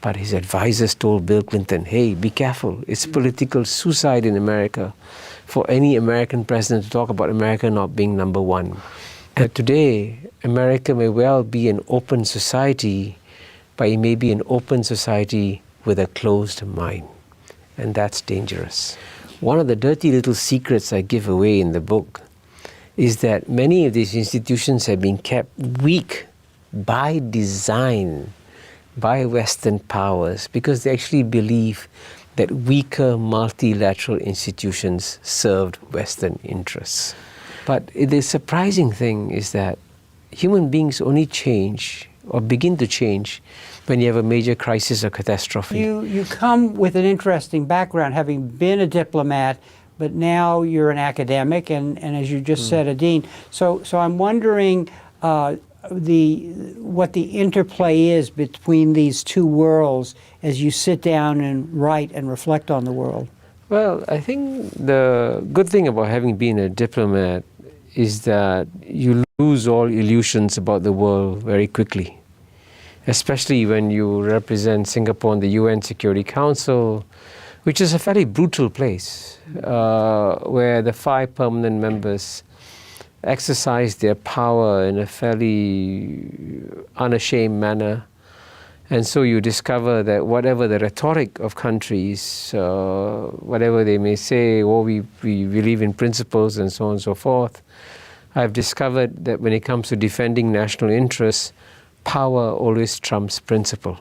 But his advisors told Bill Clinton, hey, be careful. It's political suicide in America for any American president to talk about America not being number one. And today, America may well be an open society, but it may be an open society with a closed mind. And that's dangerous. One of the dirty little secrets I give away in the book is that many of these institutions have been kept weak by design by Western powers because they actually believe that weaker multilateral institutions served Western interests. But the surprising thing is that human beings only change or begin to change when you have a major crisis or catastrophe. You come with an interesting background, having been a diplomat, but now you're an academic, and as you just said, a dean. So I'm wondering what the interplay is between these two worlds as you sit down and write and reflect on the world. Well, I think the good thing about having been a diplomat is that you lose all illusions about the world very quickly, especially when you represent Singapore in the UN Security Council, which is a fairly brutal place, where the 5 permanent members exercise their power in a fairly unashamed manner. And so you discover that whatever the rhetoric of countries, whatever they may say, oh, we believe in principles and so on and so forth, I've discovered that when it comes to defending national interests, power always trumps principle,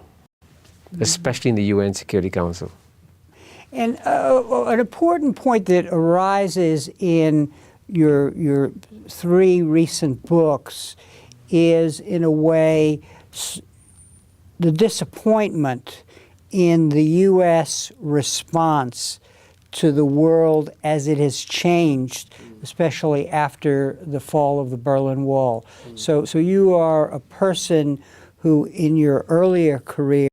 especially in the UN Security Council. And an important point that arises in your 3 recent books is, in a way, the disappointment in the U.S. response to the world as it has changed, especially after the fall of the Berlin Wall. So you are a person who, in your earlier career,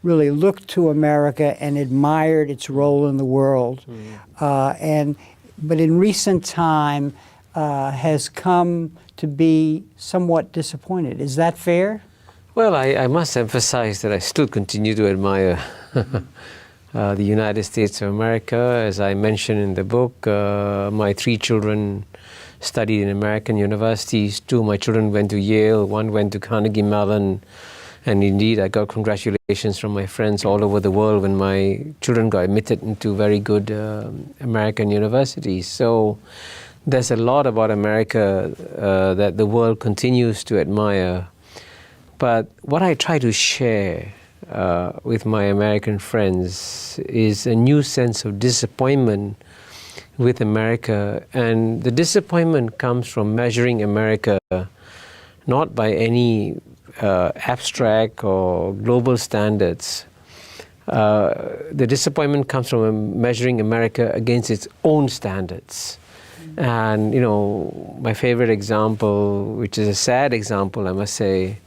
really looked to America and admired its role in the world. But in recent time has come to be somewhat disappointed. Is that fair? Well, I must emphasize that I still continue to admire the United States of America. As I mentioned in the book, my 3 children studied in American universities. 2 of my children went to Yale, 1 went to Carnegie Mellon. And indeed, I got congratulations from my friends all over the world when my children got admitted into very good American universities. So there's a lot about America that the world continues to admire. But what I try to share with my American friends is a new sense of disappointment with America. And the disappointment comes from measuring America not by any abstract or global standards. The disappointment comes from measuring America against its own standards. And, you know, my favorite example, which is a sad example, I must say,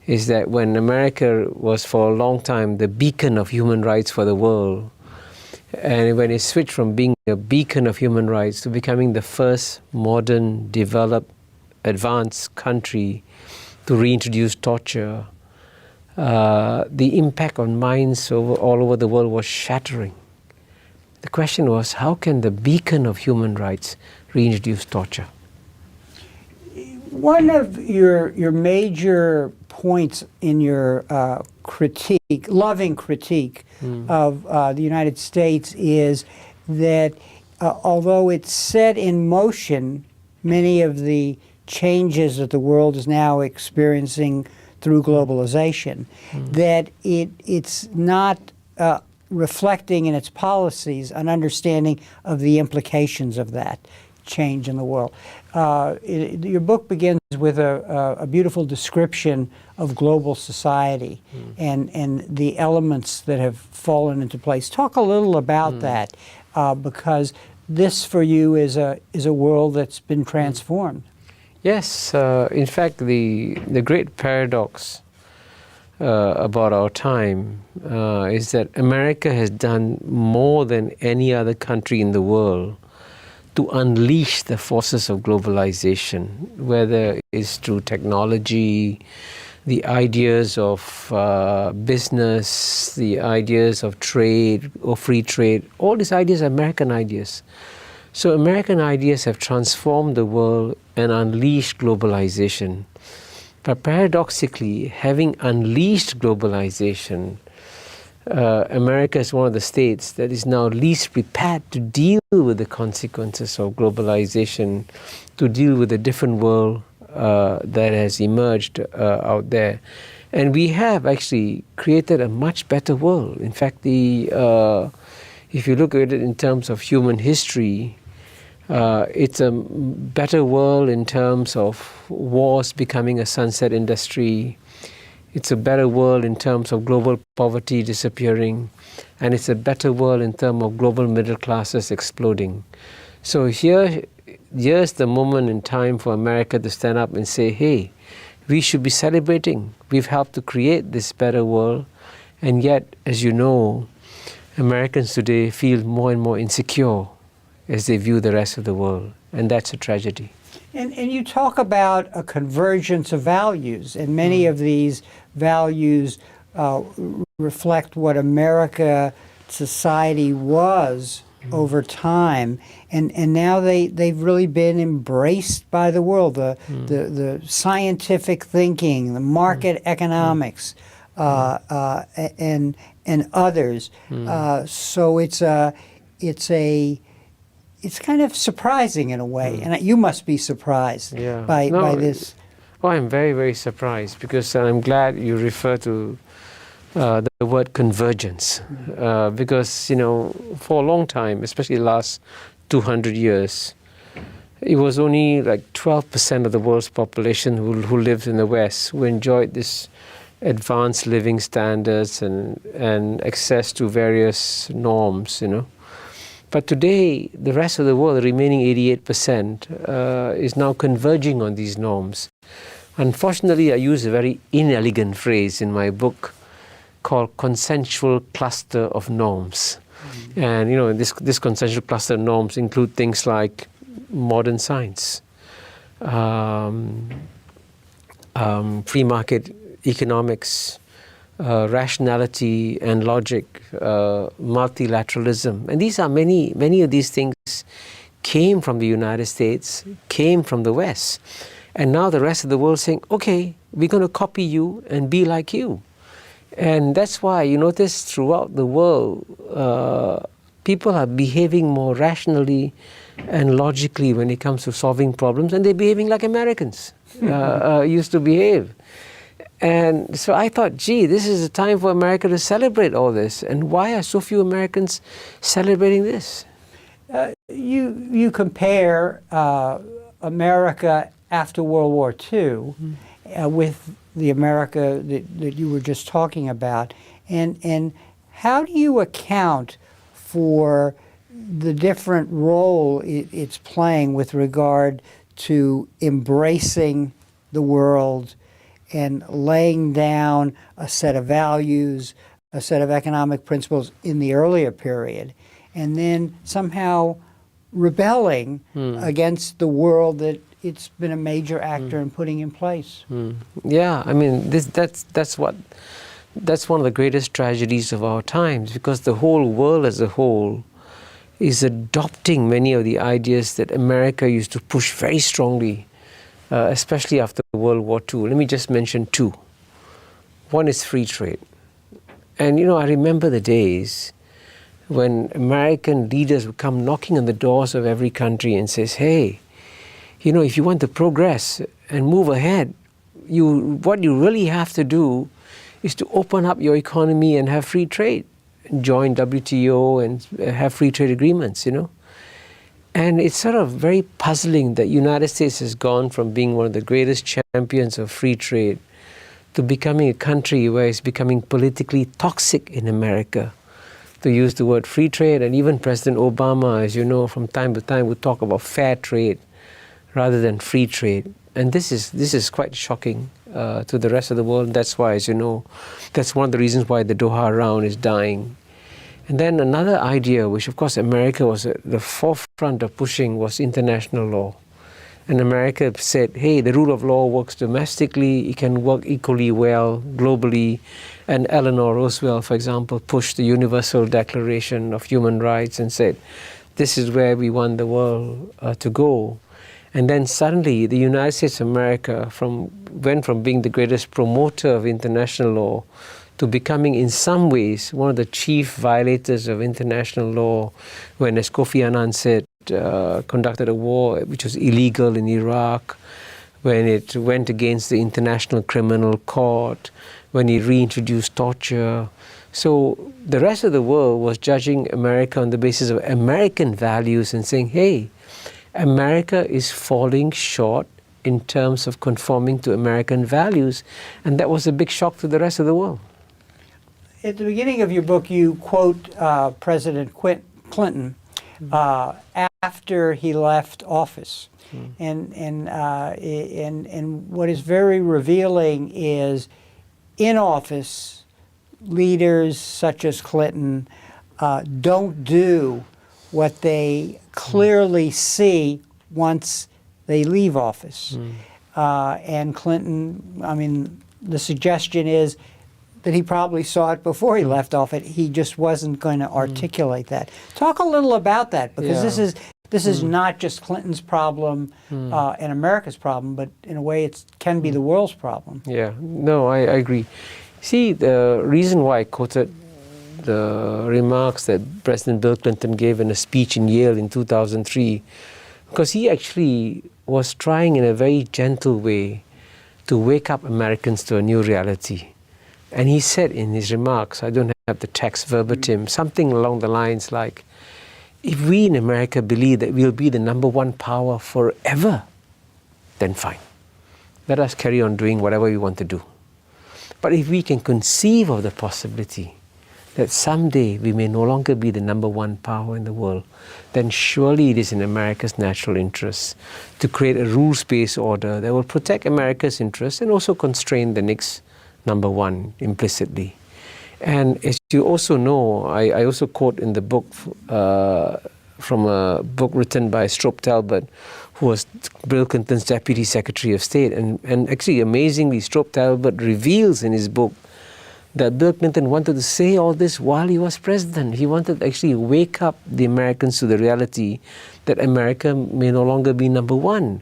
is that when America was for a long time the beacon of human rights for the world, and when it switched from being a beacon of human rights to becoming the first modern, developed, advanced country to reintroduce torture, the impact on minds all over the world was shattering. The question was, how can the beacon of human rights reintroduce torture? One of your major points in your loving critique of the United States is that although it set in motion many of the changes that the world is now experiencing through globalization, that it's not reflecting in its policies an understanding of the implications of that change in the world. Your book begins with a beautiful description of global society and the elements that have fallen into place. Talk a little about that, because this for you is a world that's been transformed. Yes, in fact, the great paradox about our time is that America has done more than any other country in the world to unleash the forces of globalization, whether it's through technology, the ideas of business, the ideas of trade or free trade. All these ideas are American ideas. So American ideas have transformed the world and unleashed globalization. But paradoxically, having unleashed globalization, America is one of the states that is now least prepared to deal with the consequences of globalization, to deal with a different world that has emerged out there. And we have actually created a much better world. In fact, if you look at it in terms of human history, it's a better world in terms of wars becoming a sunset industry. It's a better world in terms of global poverty disappearing. And it's a better world in terms of global middle classes exploding. So here's the moment in time for America to stand up and say, hey, we should be celebrating. We've helped to create this better world. And yet, as you know, Americans today feel more and more insecure as they view the rest of the world. And that's a tragedy. And you talk about a convergence of values, and many of these values reflect what America society was over time, and now they've really been embraced by the world. The scientific thinking, the market economics, and others. So it's kind of surprising in a way, and you must be surprised by this. Oh, I'm very, very surprised, because I'm glad you refer to the word convergence, because, you know, for a long time, especially the last 200 years, it was only like 12% of the world's population who lived in the West, who enjoyed this advanced living standards and access to various norms, you know. But today, the rest of the world, the remaining 88%, is now converging on these norms. Unfortunately, I use a very inelegant phrase in my book called consensual cluster of norms. And, you know, this consensual cluster of norms include things like modern science, free market economics, rationality and logic, multilateralism. And these are many of these things came from the United States, came from the West. And now the rest of the world is saying, okay, we're going to copy you and be like you. And that's why you notice throughout the world, people are behaving more rationally and logically when it comes to solving problems, and they're behaving like Americans used to behave. And so I thought, gee, this is a time for America to celebrate all this. And why are so few Americans celebrating this? You compare America after World War II with the America that you were just talking about. And how do you account for the different role it's playing with regard to embracing the world and laying down a set of values, a set of economic principles in the earlier period, and then somehow rebelling against the world that it's been a major actor in putting in place? Yeah, I mean, that's one of the greatest tragedies of our times, because the whole world as a whole is adopting many of the ideas that America used to push very strongly, especially after World War II. Let me just mention two. One is free trade. And, you know, I remember the days when American leaders would come knocking on the doors of every country and says, hey, you know, if you want to progress and move ahead, what you really have to do is to open up your economy and have free trade, join WTO and have free trade agreements, you know. And it's sort of very puzzling that United States has gone from being one of the greatest champions of free trade to becoming a country where it's becoming politically toxic in America, to use the word free trade. And even President Obama, as you know, from time to time would talk about fair trade rather than free trade. And this is quite shocking to the rest of the world. That's why, as you know, that's one of the reasons why the Doha round is dying. And then another idea, which of course America was at the forefront of pushing, was international law. And America said, hey, the rule of law works domestically, it can work equally well globally. And Eleanor Roosevelt, for example, pushed the Universal Declaration of Human Rights and said, this is where we want the world to go. And then suddenly the United States of America went from being the greatest promoter of international law to becoming in some ways one of the chief violators of international law when, as Kofi Annan said, conducted a war which was illegal in Iraq, when it went against the International Criminal Court, when it reintroduced torture. So the rest of the world was judging America on the basis of American values and saying, hey, America is falling short in terms of conforming to American values. And that was a big shock to the rest of the world. At the beginning of your book, you quote President Clinton after he left office. And what is very revealing is in office, leaders such as Clinton don't do what they clearly see once they leave office. And Clinton, I mean, the suggestion is that he probably saw it before he left office. He just wasn't going to articulate that. Talk a little about that, because this is not just Clinton's problem and America's problem, but in a way it can be the world's problem. Yeah, no, I agree. See, the reason why I quoted the remarks that President Bill Clinton gave in a speech in Yale in 2003, because he actually was trying in a very gentle way to wake up Americans to a new reality. And he said in his remarks, I don't have the text verbatim, something along the lines like, if we in America believe that we'll be the #1 power forever, then fine. Let us carry on doing whatever we want to do. But if we can conceive of the possibility that someday we may no longer be the #1 power in the world, then surely it is in America's natural interest to create a rules-based order that will protect America's interests and also constrain the next #1 implicitly. And as you also know, I also quote in the book from a book written by Stroop Talbot, who was Bill Clinton's Deputy Secretary of State. And actually, amazingly, Stroop Talbot reveals in his book that Bill Clinton wanted to say all this while he was president. He wanted to actually wake up the Americans to the reality that America may no longer be #1.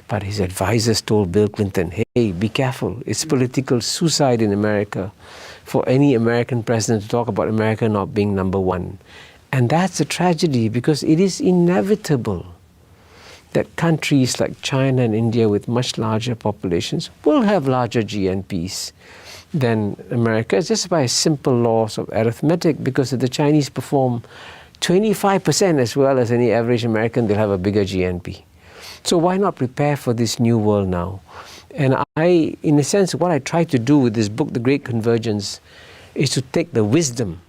But his advisors told Bill Clinton, hey, be careful. It's political suicide in America for any American president to talk about America not being #1. And that's a tragedy, because it is inevitable that countries like China and India with much larger populations will have larger GNPs than America, just by simple laws of arithmetic, because if the Chinese perform 25% as well as any average American, they'll have a bigger GNP. So why not prepare for this new world now? And I, in a sense, what I try to do with this book, The Great Convergence, is to take the wisdom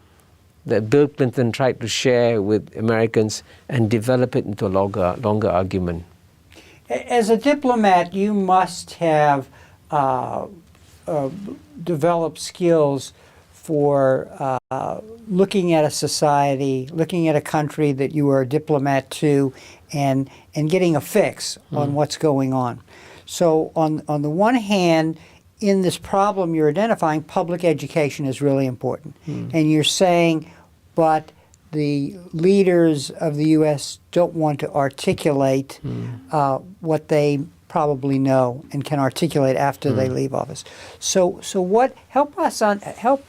that Bill Clinton tried to share with Americans and develop it into a longer argument. As a diplomat, you must have developed skills for looking at a society, looking at a country that you are a diplomat to, and getting a fix on what's going on. So on the one hand, in this problem you're identifying, public education is really important. And you're saying, but the leaders of the U.S. don't want to articulate what they probably know and can articulate after they leave office. So what, help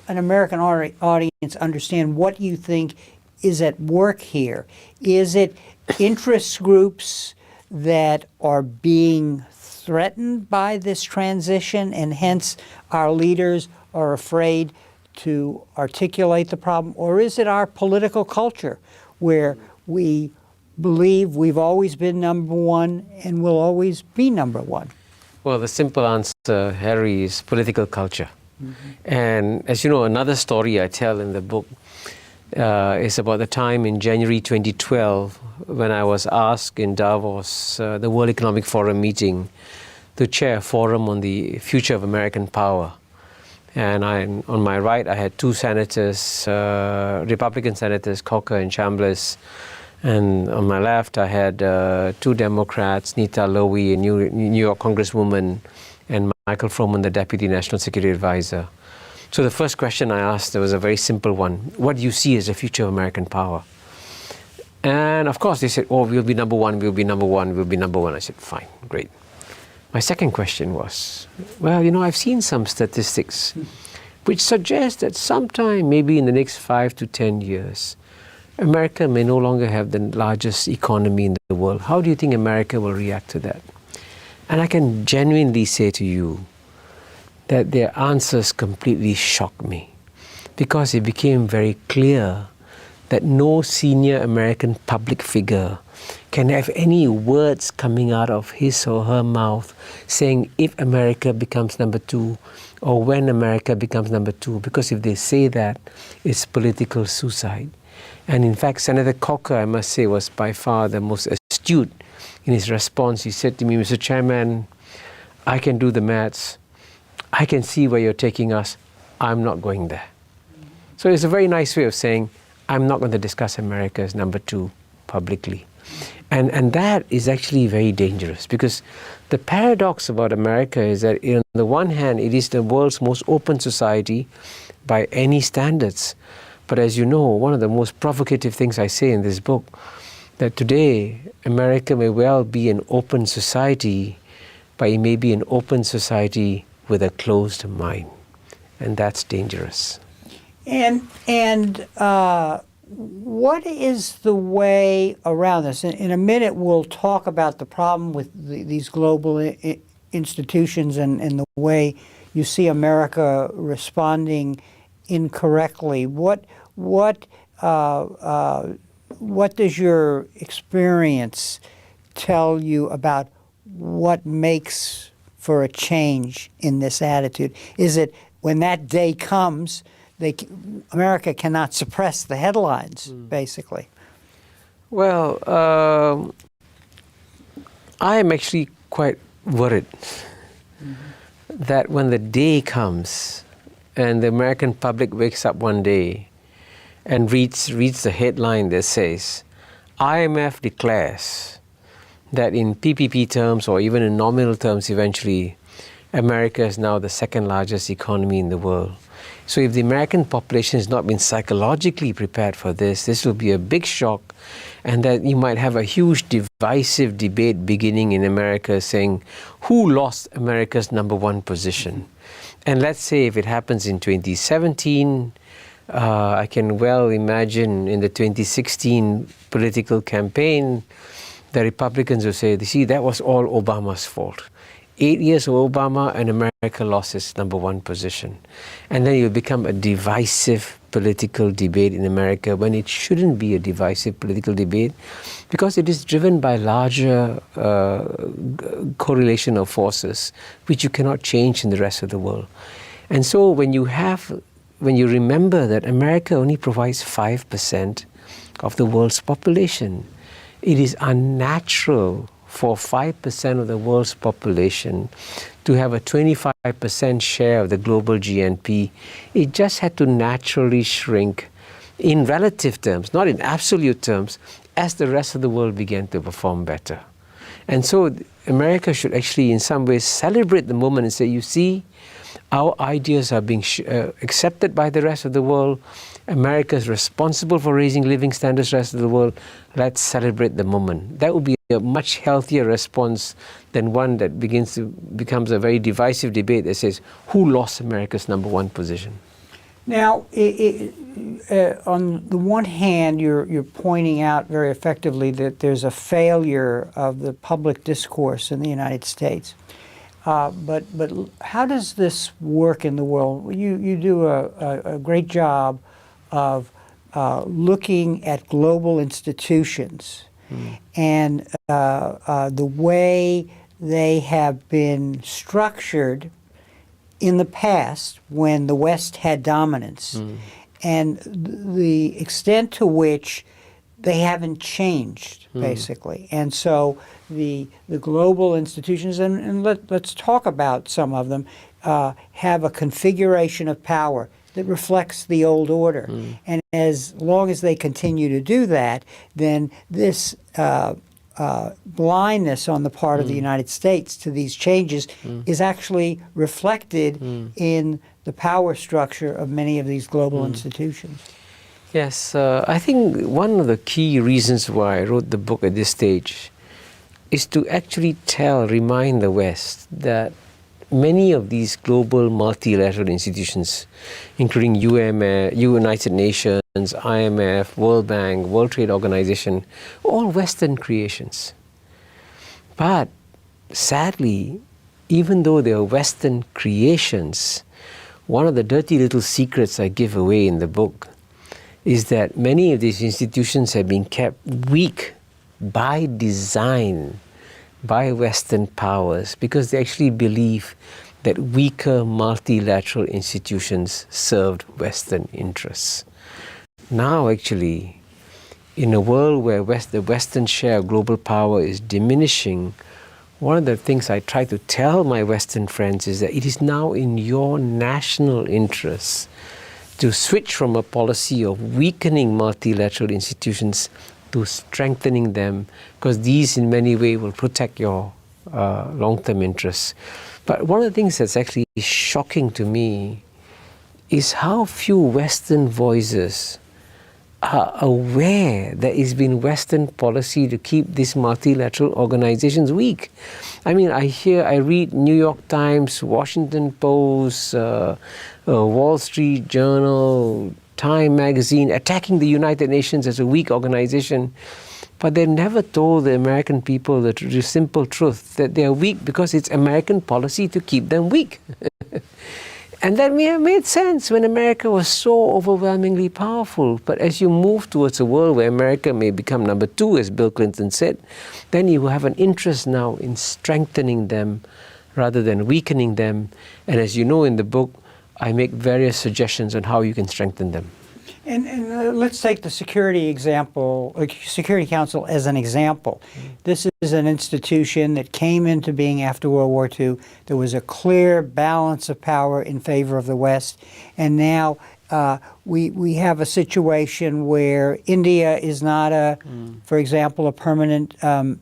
an American audience understand what you think is at work here. Is it interest groups that are being threatened by this transition, and hence our leaders are afraid to articulate the problem? Or is it our political culture where we believe we've always been #1 and will always be #1? Well, the simple answer, Harry, is political culture. And as you know, another story I tell in the book is about the time in January 2012 when I was asked in Davos, the World Economic Forum meeting, to chair a forum on the future of American power. And on my right, I had two senators, Republican senators, Corker and Chambliss, And on my left, I had two Democrats, Nita Lowey, a New York Congresswoman, and Michael Froman, the Deputy National Security Advisor. So the first question I asked was a very simple one. What do you see as the future of American power? And of course, they said, oh, we'll be number one, we'll be number one, we'll be number one. I said, fine, great. My second question was, well, I've seen some statistics which suggest that sometime, maybe in the next 5 to 10 years, America may no longer have the largest economy in the world. How do you think America will react to that? And I can genuinely say to you that their answers completely shocked me, because it became very clear that no senior American public figure can have any words coming out of his or her mouth saying if America becomes number two or when America becomes number two, because if they say that, it's political suicide. And in fact, Senator Corker, I must say, was by far the most astute in his response. He said to me, Mr. Chairman, I can do the maths. I can see where you're taking us. I'm not going there. So it's a very nice way of saying, I'm not going to discuss America as number two publicly. And that is actually very dangerous, because the paradox about America is that on the one hand, it is the world's most open society by any standards. But as you know, one of the most provocative things I say in this book, that today America may well be an open society, but it may be an open society with a closed mind. And that's dangerous. And what is the way around this? In a minute, we'll talk about the problem with these global institutions and the way you see America responding incorrectly. What does your experience tell you about what makes for a change in this attitude? Is it when that day comes, America cannot suppress the headlines, basically? Well, I am actually quite worried that when the day comes and the American public wakes up one day and reads the headline that says, IMF declares that in PPP terms or even in nominal terms eventually, America is now the second largest economy in the world. So if the American population has not been psychologically prepared for this, this will be a big shock, and that you might have a huge divisive debate beginning in America saying, who lost America's number one position? And let's say if it happens in 2017, I can well imagine in the 2016 political campaign, the Republicans will say, see, that was all Obama's fault. 8 years of Obama and America lost its number one position. And then it will become a divisive political debate in America when it shouldn't be a divisive political debate, because it is driven by larger correlation of forces which you cannot change in the rest of the world. And so when you remember that America only provides 5% of the world's population, it is unnatural for 5% of the world's population to have a 25% share of the global GNP. It just had to naturally shrink in relative terms, not in absolute terms, as the rest of the world began to perform better. And so America should actually in some ways celebrate the moment and say, you see, our ideas are being accepted by the rest of the world. America is responsible for raising living standards the rest of the world. Let's celebrate the moment. That would be a much healthier response than one that becomes a very divisive debate that says, who lost America's number one position? Now, on the one hand, you're pointing out very effectively that there's a failure of the public discourse in the United States. But how does this work in the world? You do a great job of looking at global institutions and the way they have been structured in the past when the West had dominance, and the extent to which they haven't changed, basically. And so the global institutions, and let's talk about some of them, have a configuration of power that reflects the old order. And as long as they continue to do that, then this blindness on the part of the United States to these changes is actually reflected in the power structure of many of these global institutions. Yes, I think one of the key reasons why I wrote the book at this stage is to actually remind the West that many of these global multilateral institutions, including United Nations, IMF, World Bank, World Trade Organization, all Western creations. But sadly, even though they are Western creations, one of the dirty little secrets I give away in the book is that many of these institutions have been kept weak by design by Western powers because they actually believe that weaker multilateral institutions served Western interests. Now actually, in a world where the Western share of global power is diminishing, one of the things I try to tell my Western friends is that it is now in your national interests to switch from a policy of weakening multilateral institutions to strengthening them, because these in many ways will protect your long-term interests. But one of the things that's actually shocking to me is how few Western voices are aware that it's been Western policy to keep these multilateral organizations weak. I mean, I read New York Times, Washington Post, Wall Street Journal, Time magazine attacking the United Nations as a weak organization, but they never told the American people the simple truth that they are weak because it's American policy to keep them weak. And that made sense when America was so overwhelmingly powerful. But as you move towards a world where America may become number 2, as Bill Clinton said, then you will have an interest now in strengthening them rather than weakening them. And as you know in the book, I make various suggestions on how you can strengthen them. And let's take the Security Council as an example. This is an institution that came into being after World War II. There was a clear balance of power in favor of the West. And now we have a situation where India is not, for example, a permanent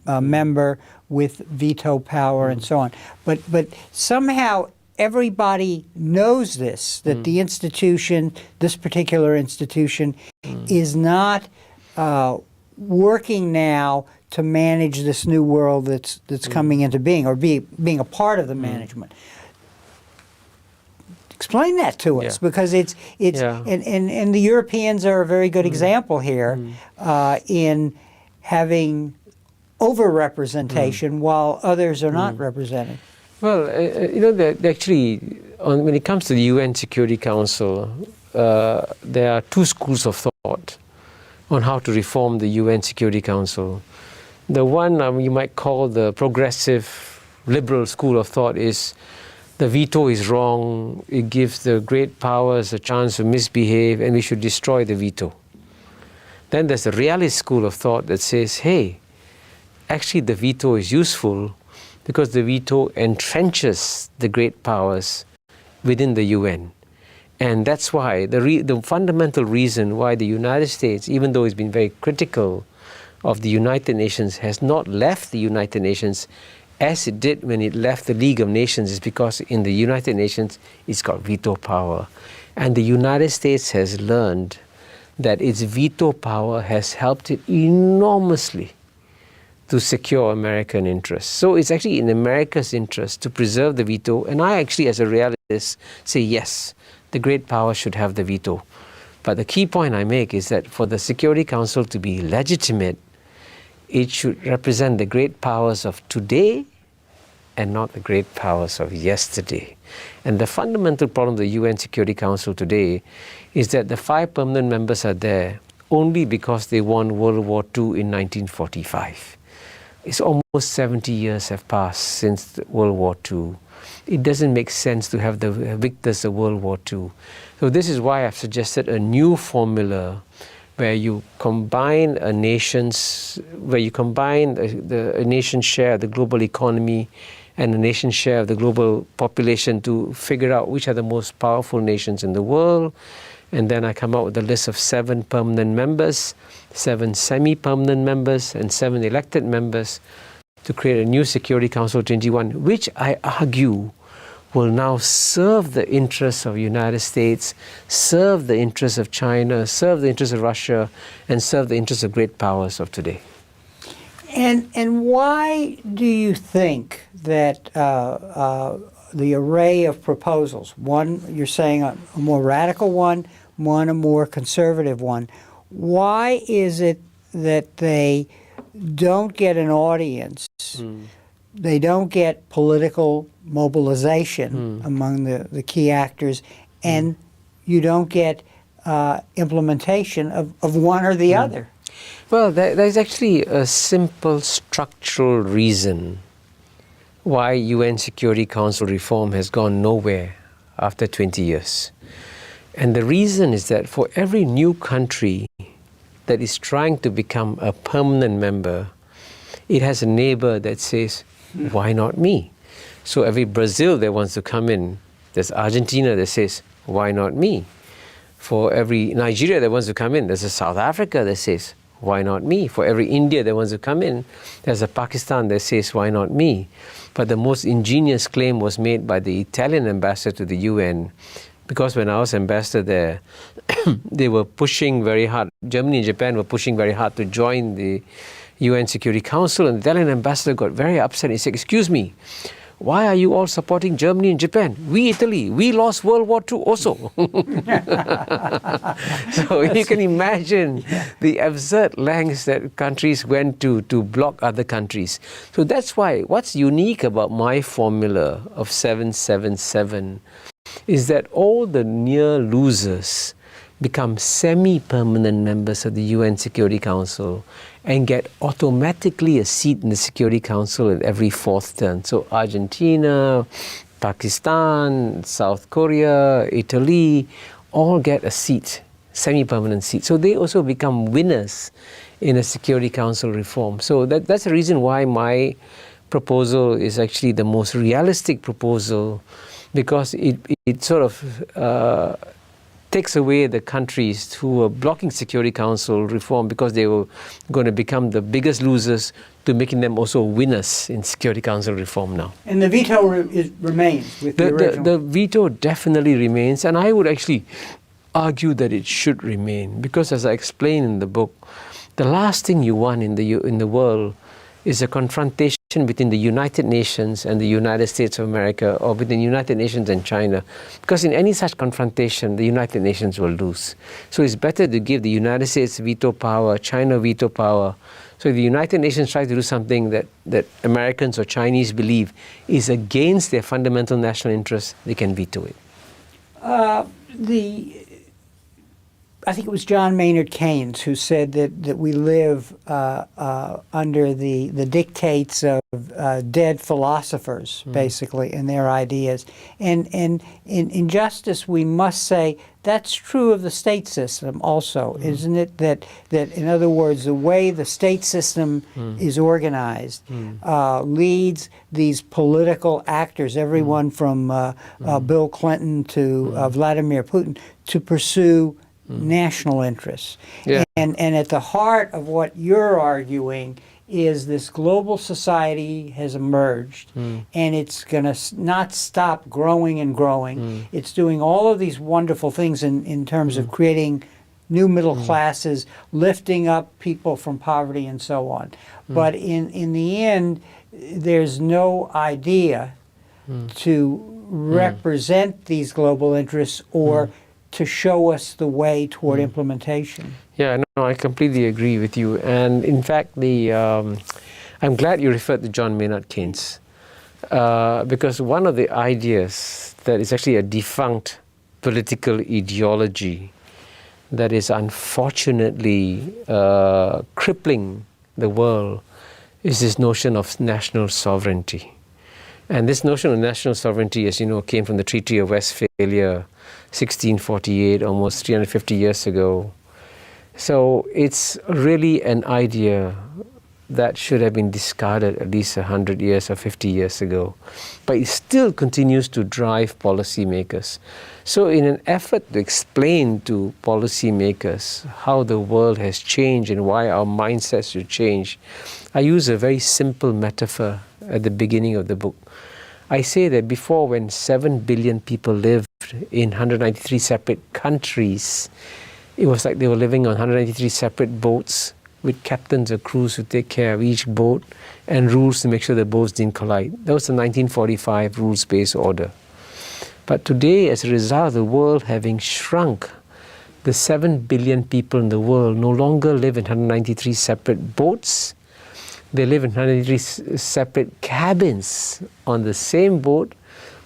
member with veto power and so on. But somehow everybody knows that the institution, this particular institution, is not working now to manage this new world that's coming into being, or being a part of the management. Explain that to us, because it's and the Europeans are a very good example here in having over-representation while others are not represented. Well, actually, when it comes to the UN Security Council, there are two schools of thought on how to reform the UN Security Council. The one you might call the progressive liberal school of thought is the veto is wrong, it gives the great powers a chance to misbehave, and we should destroy the veto. Then there's the realist school of thought that says, hey, actually the veto is useful because the veto entrenches the great powers within the UN. And that's why the fundamental reason why the United States, even though it's been very critical of the United Nations, has not left the United Nations as it did when it left the League of Nations, is because in the United Nations it's got veto power. And the United States has learned that its veto power has helped it enormously to secure American interests. So it's actually in America's interest to preserve the veto. And I actually, as a realist, say yes, the great powers should have the veto. But the key point I make is that for the Security Council to be legitimate, it should represent the great powers of today and not the great powers of yesterday. And the fundamental problem of the UN Security Council today is that the 5 permanent members are there only because they won World War II in 1945. It's almost 70 years have passed since World War II. It doesn't make sense to have the victors of World War II. So this is why I've suggested a new formula where you combine a nation's share of the global economy and the nation share of the global population to figure out which are the most powerful nations in the world. And then I come up with a list of 7 permanent members, 7 semi-permanent members, and 7 elected members to create a new Security Council 21, which I argue will now serve the interests of the United States, serve the interests of China, serve the interests of Russia, and serve the interests of great powers of today. And why do you think that the array of proposals, one you're saying a more radical one a more conservative one, why is it that they don't get an audience? They don't get political mobilization among the key actors, and you don't get implementation of one or the other. Well, there's actually a simple structural reason why UN Security Council reform has gone nowhere after 20 years. And the reason is that for every new country that is trying to become a permanent member, it has a neighbor that says, why not me? So every Brazil that wants to come in, there's Argentina that says, why not me? For every Nigeria that wants to come in, there's a South Africa that says, why not me? For every India that wants to come in, there's a Pakistan that says, why not me? But the most ingenious claim was made by the Italian ambassador to the UN, because when I was ambassador there, they were pushing very hard. Germany and Japan were pushing very hard to join the UN Security Council, and the Italian ambassador got very upset. He said, excuse me, why are you all supporting Germany and Japan? We, Italy, we lost World War II also. So you can imagine the absurd lengths that countries went to block other countries. So that's why what's unique about my formula of 777 is that all the near losers become semi-permanent members of the UN Security Council and get automatically a seat in the Security Council at every 4th turn. So Argentina, Pakistan, South Korea, Italy, all get a seat, semi-permanent seat. So they also become winners in a Security Council reform. So that's the reason why my proposal is actually the most realistic proposal, because it sort of takes away the countries who were blocking Security Council reform because they were going to become the biggest losers, to making them also winners in Security Council reform now. And the veto remains with the original. The veto definitely remains, and I would actually argue that it should remain, because as I explain in the book, the last thing you want in the world is a confrontation between the United Nations and the United States of America, or between the United Nations and China. Because in any such confrontation, the United Nations will lose. So it's better to give the United States veto power, China veto power. So if the United Nations try to do something that Americans or Chinese believe is against their fundamental national interests, they can veto it. I think it was John Maynard Keynes who said that we live under the dictates of dead philosophers, basically, and their ideas. And in justice, we must say that's true of the state system also, isn't it? That in other words, the way the state system is organized leads these political actors, everyone from Bill Clinton to Vladimir Putin, to pursue national interests. Yeah. And at the heart of what you're arguing is this global society has emerged, and it's going to not stop growing and growing. It's doing all of these wonderful things in terms of creating new middle classes, lifting up people from poverty and so on. But in the end, there's no idea to represent these global interests or to show us the way toward implementation. Yeah, no, I completely agree with you. And in fact, I'm glad you referred to John Maynard Keynes, because one of the ideas that is actually a defunct political ideology that is unfortunately crippling the world is this notion of national sovereignty. And this notion of national sovereignty, as you know, came from the Treaty of Westphalia, 1648, almost 350 years ago. So it's really an idea that should have been discarded at least 100 years or 50 years ago. But it still continues to drive policymakers. So in an effort to explain to policymakers how the world has changed and why our mindsets should change, I use a very simple metaphor at the beginning of the book. I say that before, when 7 billion people lived in 193 separate countries, it was like they were living on 193 separate boats with captains or crews who take care of each boat and rules to make sure the boats didn't collide. That was the 1945 rules-based order. But today, as a result of the world having shrunk, the 7 billion people in the world no longer live in 193 separate boats. They live in 193 separate cabins on the same boat,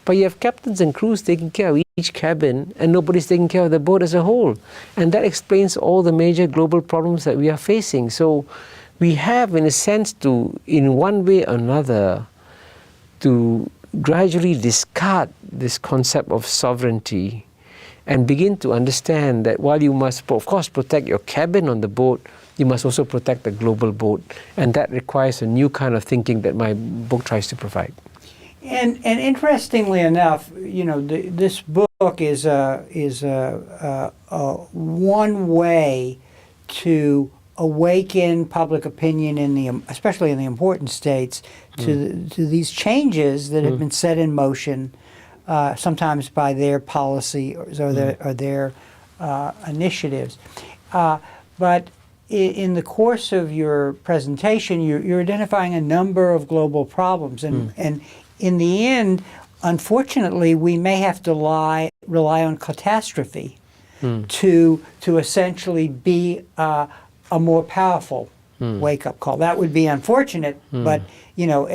but you have captains and crews taking care of each cabin, and nobody's taking care of the boat as a whole. And that explains all the major global problems that we are facing. So we have, in a sense, to, in one way or another, to gradually discard this concept of sovereignty and begin to understand that while you must, of course, protect your cabin on the boat, you must also protect the global boat. And that requires a new kind of thinking that my book tries to provide. And interestingly enough, you know, this book is one way to awaken public opinion in the, especially in the important states, to these changes that have been set in motion, sometimes by their policies or their initiatives. But in the course of your presentation, you're identifying a number of global problems, and in the end, unfortunately, we may have to rely on catastrophe to essentially be a more powerful wake-up call. That would be unfortunate, but you know,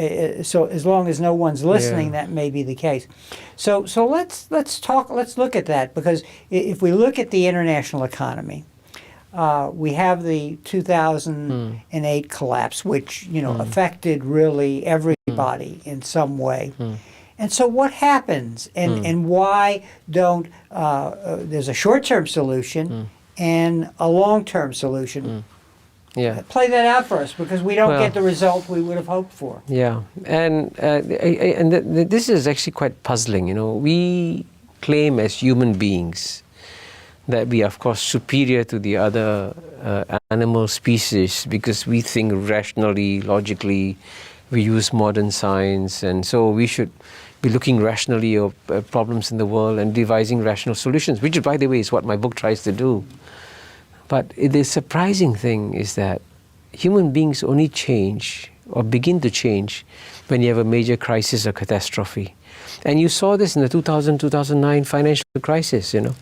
so as long as no one's listening, that may be the case. So let's look at that, because if we look at the international economy, we have the 2008 collapse, which, you know, affected really everybody in some way. And so what happens, and why don't, there's a short-term solution and a long-term solution. Play that out for us, because we don't get the result we would have hoped for. Yeah, and this is actually quite puzzling. You know, we claim as human beings that we are, of course, superior to the other animal species because we think rationally, logically, we use modern science, and so we should be looking rationally at problems in the world and devising rational solutions, which, by the way, is what my book tries to do. But the surprising thing is that human beings only change or begin to change when you have a major crisis or catastrophe. And you saw this in the 2000-2009 financial crisis, you know.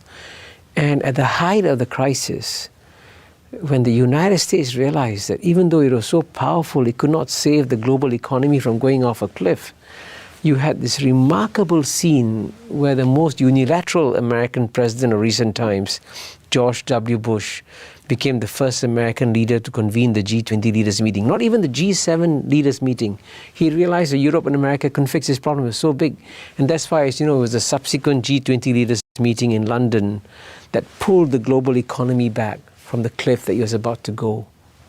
And at the height of the crisis, when the United States realized that even though it was so powerful, it could not save the global economy from going off a cliff, you had this remarkable scene where the most unilateral American president of recent times, George W. Bush, became the first American leader to convene the G20 leaders meeting, not even the G7 leaders meeting. He realized that Europe and America couldn't fix this problem. It was so big. And that's why, as you know, it was the subsequent G20 leaders meeting in London that pulled the global economy back from the cliff that it was about to go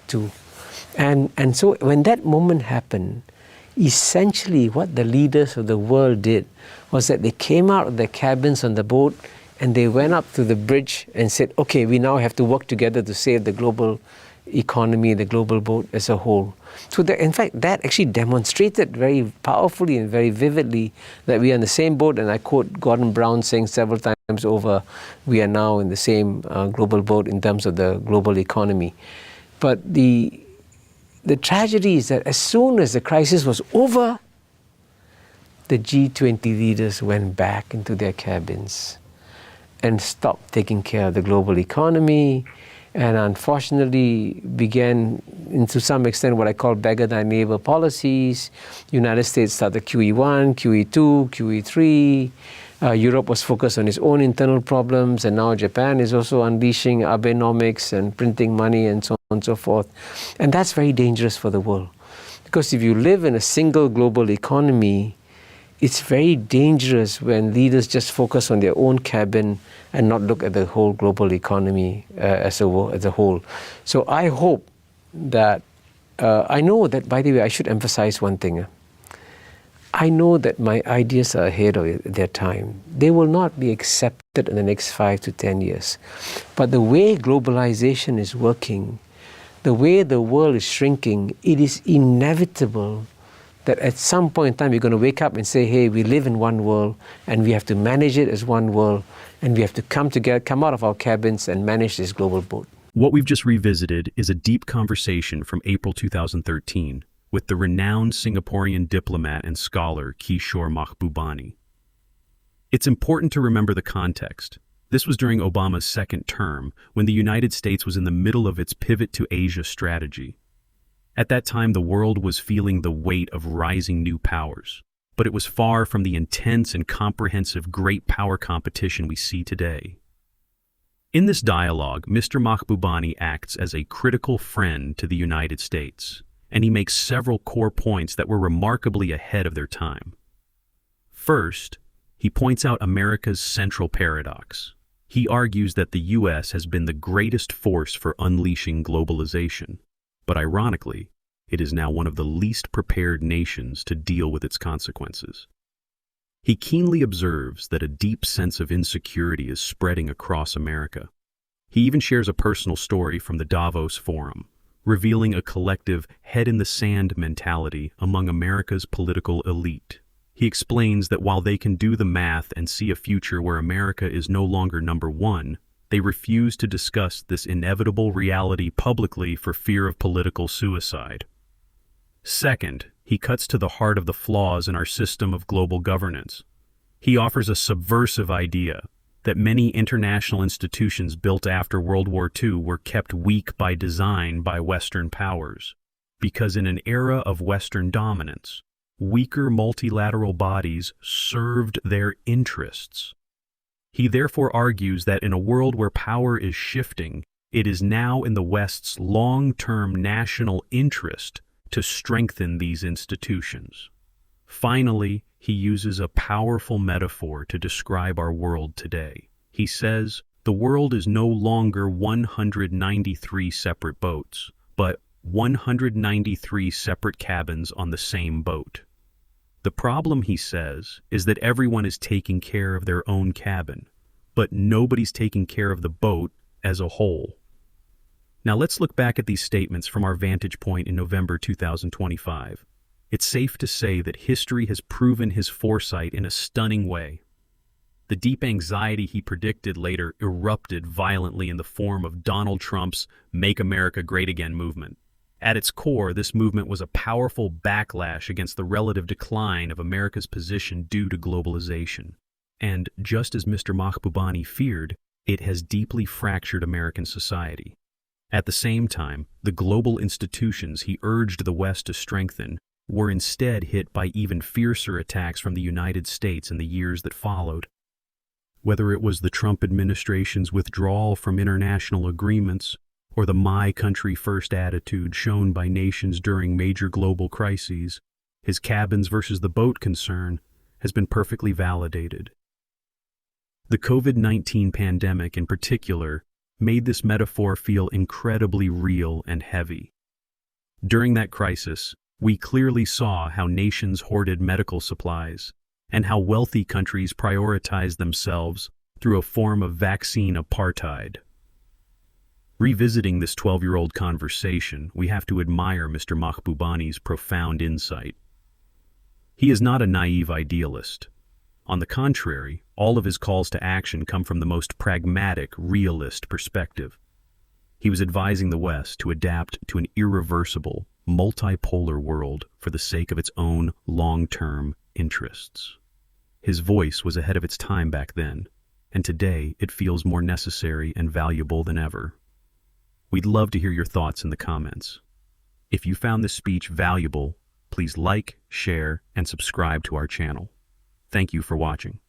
to. And so when that moment happened, essentially what the leaders of the world did was that they came out of their cabins on the boat and they went up to the bridge and said, okay, we now have to work together to save the global economy, the global boat as a whole. So that, in fact, that actually demonstrated very powerfully and very vividly that we are in the same boat, and I quote Gordon Brown saying several times over, we are now in the same global boat in terms of the global economy. But the tragedy is that as soon as the crisis was over, the G20 leaders went back into their cabins and stopped taking care of the global economy, and unfortunately began, to some extent, what I call beggar thy neighbor policies. United States started QE1, QE2, QE3. Europe was focused on its own internal problems, and now Japan is also unleashing Abenomics and printing money and so on and so forth. And that's very dangerous for the world. Because if you live in a single global economy, it's very dangerous when leaders just focus on their own cabin and not look at the whole global economy as a whole. So I hope that I know that, by the way, I should emphasize one thing. I know that my ideas are ahead of their time. They will not be accepted in the next 5 to 10 years. But the way globalization is working, the way the world is shrinking, it is inevitable that at some point in time you're going to wake up and say, hey, we live in one world and we have to manage it as one world, and we have to come together, come out of our cabins and manage this global boat. What we've just revisited is a deep conversation from April 2013 with the renowned Singaporean diplomat and scholar Kishore Mahbubani. It's important to remember the context. This was during Obama's second term, when the United States was in the middle of its pivot to Asia strategy. At that time, the world was feeling the weight of rising new powers, but it was far from the intense and comprehensive great power competition we see today. In this dialogue, Mr. Mahbubani acts as a critical friend to the United States, and he makes several core points that were remarkably ahead of their time. First, he points out America's central paradox. He argues that the U.S. has been the greatest force for unleashing globalization, but ironically, it is now one of the least prepared nations to deal with its consequences. He keenly observes that a deep sense of insecurity is spreading across America. He even shares a personal story from the Davos Forum, revealing a collective head-in-the-sand mentality among America's political elite. He explains that while they can do the math and see a future where America is no longer number one, they refuse to discuss this inevitable reality publicly for fear of political suicide. Second, he cuts to the heart of the flaws in our system of global governance. He offers a subversive idea that many international institutions built after World War II were kept weak by design by Western powers, because in an era of Western dominance, weaker multilateral bodies served their interests. He therefore argues that in a world where power is shifting, it is now in the West's long-term national interest to strengthen these institutions. Finally, he uses a powerful metaphor to describe our world today. He says, the world is no longer 193 separate boats, but 193 separate cabins on the same boat. The problem, he says, is that everyone is taking care of their own cabin, but nobody's taking care of the boat as a whole. Now let's look back at these statements from our vantage point in November 2025. It's safe to say that history has proven his foresight in a stunning way. The deep anxiety he predicted later erupted violently in the form of Donald Trump's Make America Great Again movement. At its core, this movement was a powerful backlash against the relative decline of America's position due to globalization. And just as Mr. Mahbubani feared, it has deeply fractured American society. At the same time, the global institutions he urged the West to strengthen were instead hit by even fiercer attacks from the United States in the years that followed. Whether it was the Trump administration's withdrawal from international agreements or the my country first attitude shown by nations during major global crises, his cabins versus the boat concern has been perfectly validated. The COVID-19 pandemic in particular made this metaphor feel incredibly real and heavy. During that crisis, we clearly saw how nations hoarded medical supplies and how wealthy countries prioritized themselves through a form of vaccine apartheid. Revisiting this 12-year-old conversation, we have to admire Mr. Mahbubani's profound insight. He is not a naive idealist. On the contrary, all of his calls to action come from the most pragmatic, realist perspective. He was advising the West to adapt to an irreversible, multipolar world for the sake of its own long-term interests. His voice was ahead of its time back then, and today it feels more necessary and valuable than ever. We'd love to hear your thoughts in the comments. If you found this speech valuable, please like, share, and subscribe to our channel. Thank you for watching.